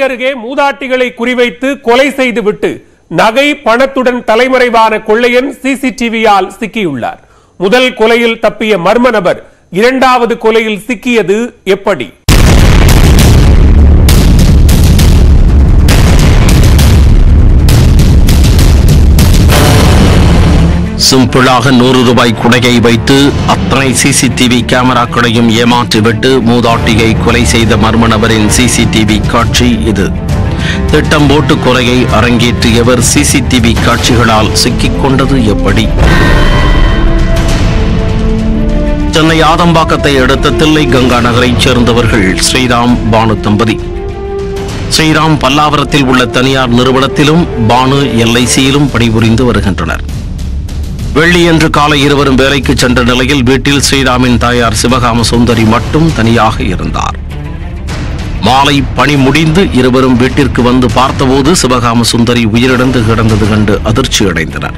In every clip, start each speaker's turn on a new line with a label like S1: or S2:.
S1: அருகே மூதாட்டிகளை குறிவைத்து கொலை செய்துவிட்டு நகை பணத்துடன் தலைமறைவான கொள்ளையன் சிசிடிவியால் சிக்கியுள்ளார். முதல் கொலையில் தப்பிய மர்ம நபர் இரண்டாவது கொலையில் சிக்கியது எப்படி?
S2: சிம்பிளாக 100 ரூபாய் குடையை வைத்து அத்தனை சிசிடிவி கேமராக்களையும் ஏமாற்றிவிட்டு மூதாட்டியை கொலை செய்த மர்ம நபரின் சிசிடிவி காட்சி இது. திட்டம் போட்டு கொலையை அரங்கேற்றியவர் சிசிடிவி காட்சிகளால் சிக்கிக் கொண்டது எப்படி? சென்னை ஆதம்பாக்கத்தை அடுத்த தில்லை கங்கா நகரைச் சேர்ந்தவர்கள் ஸ்ரீராம் பானு தம்பதி. ஸ்ரீராம் பல்லாவரத்தில் உள்ள தனியார் நிறுவனத்திலும் பானு LICயிலும் பணிபுரிந்து வருகின்றனர். வெள்ளியன்று காலை இருவரும் வேலைக்கு சென்ற நிலையில் வீட்டில் ஸ்ரீராமின் தாயார் சிவகாம சுந்தரி மட்டும் தனியாக இருந்தார். மாலை பணி முடிந்து இருவரும் வீட்டிற்கு வந்து பார்த்தபோது சிவகாம சுந்தரி உயிரிழந்து கிடந்தது கண்டு அதிர்ச்சி அடைந்தனர்.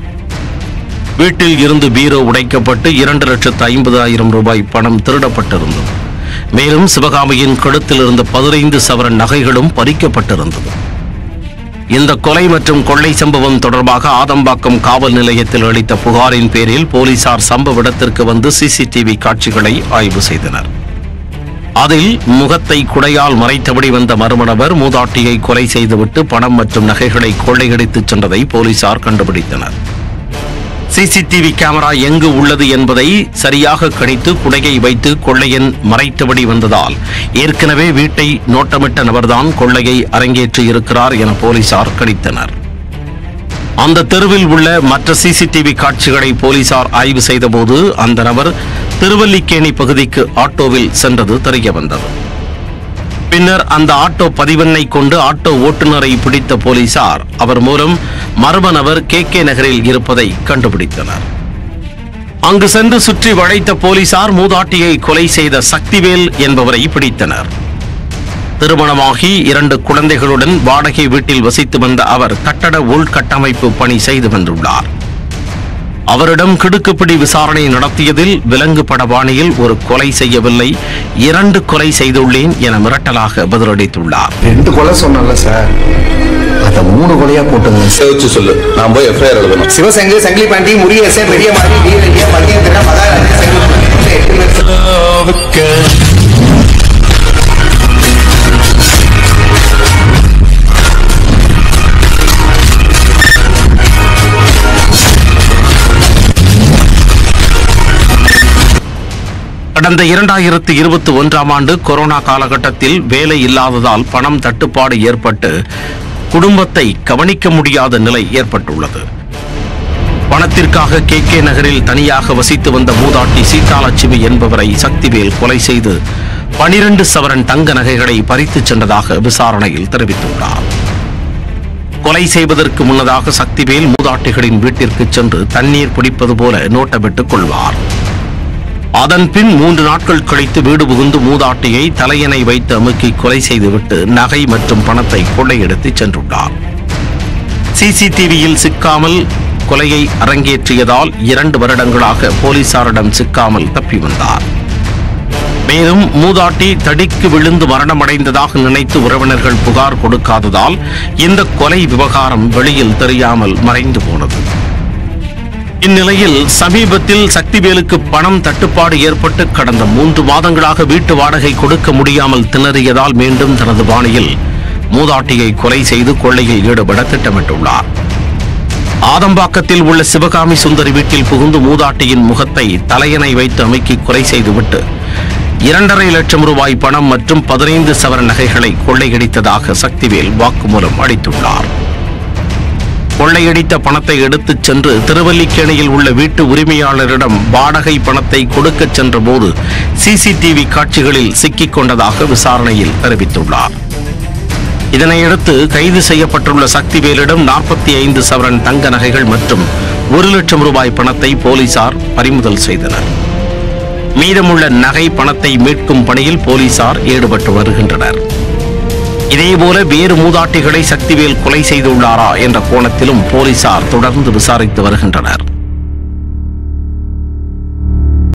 S2: வீட்டில் இருந்து பீரோ உடைக்கப்பட்டு 2,50,000 ரூபாய் பணம் திருடப்பட்டிருந்தது. மேலும் சிவகாமியின் கழுத்தில் இருந்த 15 சவரன் நகைகளும் பறிக்கப்பட்டிருந்தது. இந்த கொலை மற்றும் கொள்ளை சம்பவம் தொடர்பாக ஆதம்பாக்கம் காவல் நிலையத்தில் அளித்த புகாரின் பேரில் போலீசார் சம்பவ இடத்திற்கு வந்து சிசிடிவி காட்சிகளை ஆய்வு செய்தனர். அதில் முகத்தை குடையால் மறைத்தபடி வந்த மர்ம நபர் மூதாட்டியை கொலை செய்துவிட்டு பணம் மற்றும் நகைகளை கொள்ளையடித்துச் சென்றதை போலீசார் கண்டுபிடித்தனர். சிசிடிவி கேமரா எங்கு உள்ளது என்பதை சரியாக கணித்து குடையை வைத்து கொள்ளையன் மறைத்தபடி வந்ததால் ஏற்கனவே வீட்டை நோட்டமிட்ட நபர்தான் கொள்ளையை அரங்கேற்றி இருக்கிறார் என போலீசார் கணித்தனர். அந்த தெருவில் உள்ள மற்ற சிசிடிவி காட்சிகளை போலீசார் ஆய்வு செய்தபோது அந்த நபர் திருவல்லிக்கேணி பகுதிக்கு ஆட்டோவில் சென்றது தெரிய வந்தது. பின்னர் அந்த ஆட்டோ பதிவெண்ணை கொண்டு ஆட்டோ ஓட்டுநரை பிடித்த போலீசார் அவர் மூலம் மர்ம நபர் KK நகரில் இருப்பதை கண்டுபிடித்தனர். அங்கு சென்று சுற்றி வளைத்த போலீசார் மூதாட்டியை கொலை செய்த சக்திவேல் என்பவரை பிடித்தனர். திருமணமாகி 2 குழந்தைகளுடன் வாடகை வீட்டில் வசித்து வந்த அவர் கட்டட உள்கட்டமைப்பு பணி செய்து வந்துள்ளார். அவரிடம் கிடுக்குப்பிடி விசாரணை நடத்தியதில் விலங்கு படபாணியில் ஒரு கொலை செய்யவில்லை, 2 கொலை செய்துள்ளேன் என மிரட்டலாக பதிலளித்துள்ளார்.
S3: 2 கொலை சொன்னல சார், அத 3 கொலையா போட்டுங்க. சேவச்சு சொல்லு, நான் போய் FIR எழுதணும். சிவசங்கி சங்கிலி பாண்டி முருகேசே பெரிய மாதிரி வீரடியா மதியந்திர மகாராஜா
S2: கடந்த 2021ஆம் ஆண்டு கொரோனா காலகட்டத்தில் வேலை இல்லாததால் பணம் தட்டுப்பாடு ஏற்பட்டு குடும்பத்தை கவனிக்க முடியாத நிலை ஏற்பட்டுள்ளது. பணத்திற்காக KK நகரில் தனியாக வசித்து வந்த மூதாட்டி சீதாலட்சுமி என்பவரை சக்திவேல் கொலை செய்து 12 சவரன் தங்க நகைகளை பறித்துச் சென்றதாக விசாரணையில் தெரிவித்துள்ளார். கொலை செய்வதற்கு முன்னதாக சக்திவேல் மூதாட்டிகளின் வீட்டிற்கு சென்று தண்ணீர் பிடிப்பது போல நோட்டமிட்டுக் கொள்வார். அதன் பின் 3 நாட்கள் கழித்து வீடு புகுந்து மூதாட்டியை தலையணை வைத்து அமுக்கி கொலை செய்துவிட்டு நகை மற்றும் பணத்தை கொள்ளையடித்து சென்றுள்ளார். சிசிடிவியில் சிக்காமல் கொலையை அரங்கேற்றியதால் 2 வருடங்களாக போலீசாரிடம் சிக்காமல் தப்பி வந்தார். மேலும் மூதாட்டி தடிக்கு விழுந்து மரணமடைந்ததாக நினைத்து உறவினர்கள் புகார் கொடுக்காததால் இந்த கொலை விவகாரம் வெளியில் தெரியாமல் மறைந்து போனது. இந்நிலையில் சமீபத்தில் சக்திவேலுக்கு பணம் தட்டுப்பாடு ஏற்பட்டு கடந்த 3 மாதங்களாக வீட்டு வாடகை கொடுக்க முடியாமல் திணறியதால் மீண்டும் தனது பாணியில் மூதாட்டியை கொலை செய்து கொள்ளையில் ஈடுபட திட்டமிட்டுள்ளார். ஆதம்பாக்கத்தில் உள்ள சிவகாமி சுந்தரி வீட்டில் புகுந்து மூதாட்டியின் முகத்தை தலையணை வைத்து அமுக்கி கொலை செய்துவிட்டு 2.5 லட்சம் ரூபாய் பணம் மற்றும் 15 சவரன் நகைகளை கொள்ளையடித்ததாக சக்திவேல் வாக்குமூலம் அளித்துள்ளார். கொள்ளையடித்த பணத்தை எடுத்துச் சென்று திருவல்லிக்கேணியில் உள்ள வீட்டு உரிமையாளரிடம் வாடகை பணத்தை கொடுக்கச் சென்ற போது சிசிடிவி காட்சிகளில் சிக்கிக் கொண்டதாக விசாரணையில் தெரிவித்துள்ளார். இதனையடுத்து கைது செய்யப்பட்டுள்ள சக்திவேலிடம் 45 சவரன் தங்க நகைகள் மற்றும் 1 லட்சம் ரூபாய் பணத்தை போலீசார் பறிமுதல் செய்தனர். மீதமுள்ள நகை பணத்தை மீட்கும் பணியில் போலீசார் ஈடுபட்டு வருகின்றனர். இதேபோல வேறு மூதாட்டிகளை சக்திவேல் கொலை செய்துள்ளாரா என்ற கோணத்திலும் போலீசார் தொடர்ந்து விசாரித்து வருகின்றனர்.